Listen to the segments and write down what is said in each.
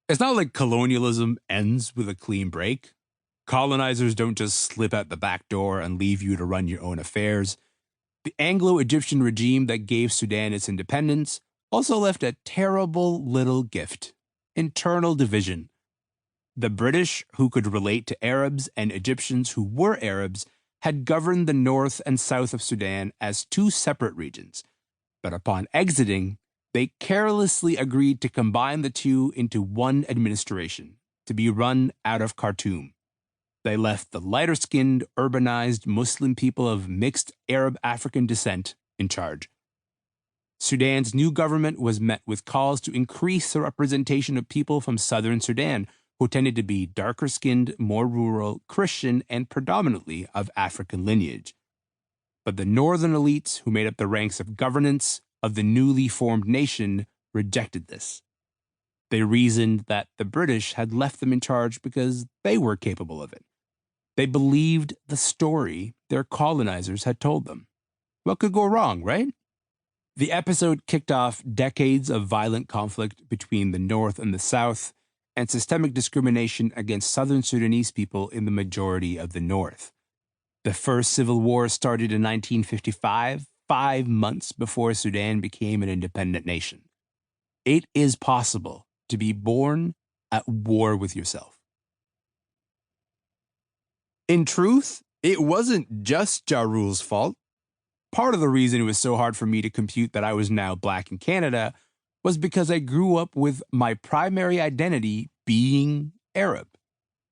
It's not like colonialism ends with a clean break. Colonizers don't just slip out the back door and leave you to run your own affairs. The Anglo-Egyptian regime that gave Sudan its independence also left a terrible little gift: internal division. The British, who could relate to Arabs, and Egyptians, who were Arabs, had governed the north and south of Sudan as two separate regions. But upon exiting, they carelessly agreed to combine the two into one administration, to be run out of Khartoum. They left the lighter-skinned, urbanized Muslim people of mixed Arab-African descent in charge. Sudan's new government was met with calls to increase the representation of people from southern Sudan, who tended to be darker-skinned, more rural, Christian, and predominantly of African lineage. But the northern elites, who made up the ranks of governance of the newly formed nation, rejected this. They reasoned that the British had left them in charge because they were capable of it. They believed the story their colonizers had told them. What could go wrong, right? The episode kicked off decades of violent conflict between the North and the South, and systemic discrimination against Southern Sudanese people in the majority of the North. The first civil war started in 1955, 5 months before Sudan became an independent nation. It is possible to be born at war with yourself. In truth, it wasn't just Ja Rule's fault. Part of the reason it was so hard for me to compute that I was now Black in Canada was because I grew up with my primary identity being Arab.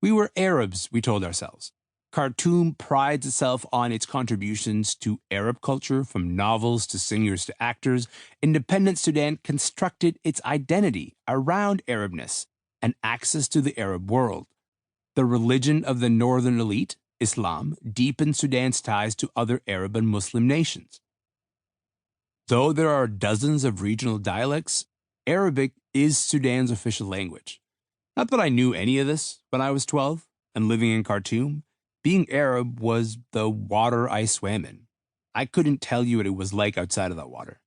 We were Arabs, we told ourselves. Khartoum prides itself on its contributions to Arab culture, from novels to singers to actors. Independent Sudan constructed its identity around Arabness and access to the Arab world. The religion of the northern elite, Islam, deepened Sudan's ties to other Arab and Muslim nations. Though there are dozens of regional dialects, Arabic is Sudan's official language. Not that I knew any of this when I was 12 and living in Khartoum. Being Arab was the water I swam in. I couldn't tell you what it was like outside of that water.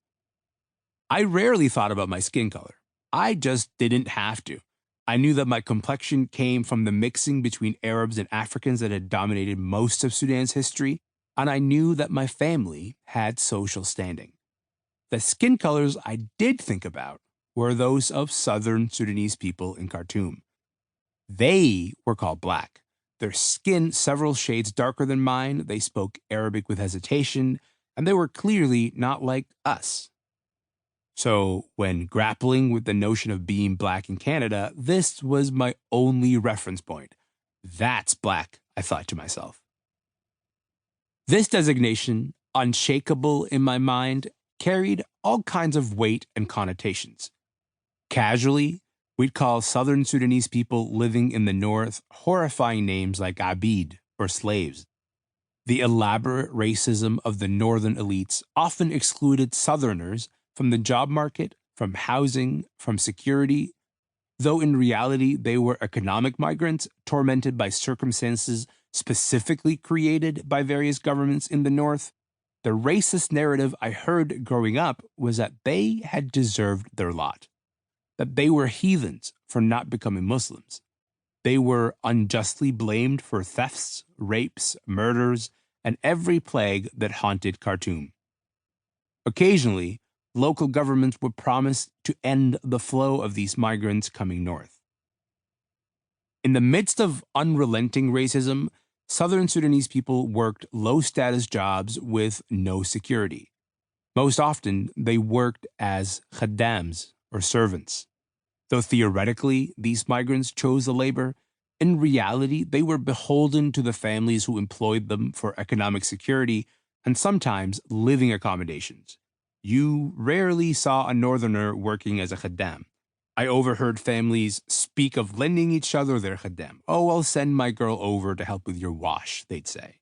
I rarely thought about my skin color. I just didn't have to. I knew that my complexion came from the mixing between Arabs and Africans that had dominated most of Sudan's history, and I knew that my family had social standing. The skin colors I did think about were those of southern Sudanese people in Khartoum. They were called Black. Their skin several shades darker than mine, they spoke Arabic with hesitation, and they were clearly not like us. So, when grappling with the notion of being Black in Canada, this was my only reference point. That's Black, I thought to myself. This designation, unshakable in my mind, carried all kinds of weight and connotations. Casually, we'd call southern Sudanese people living in the north horrifying names like Abid, or slaves. The elaborate racism of the northern elites often excluded southerners from the job market, from housing, from security, though in reality they were economic migrants tormented by circumstances specifically created by various governments in the north. The racist narrative I heard growing up was that they had deserved their lot, that they were heathens for not becoming Muslims. They were unjustly blamed for thefts, rapes, murders, and every plague that haunted Khartoum. Occasionally, local governments would promise to end the flow of these migrants coming north. In the midst of unrelenting racism, southern Sudanese people worked low-status jobs with no security. Most often, they worked as khaddams, or servants. Though theoretically these migrants chose the labor, in reality they were beholden to the families who employed them for economic security and sometimes living accommodations. You rarely saw a northerner working as a khaddam. I overheard families speak of lending each other their khaddam. "Oh, I'll send my girl over to help with your wash," they'd say.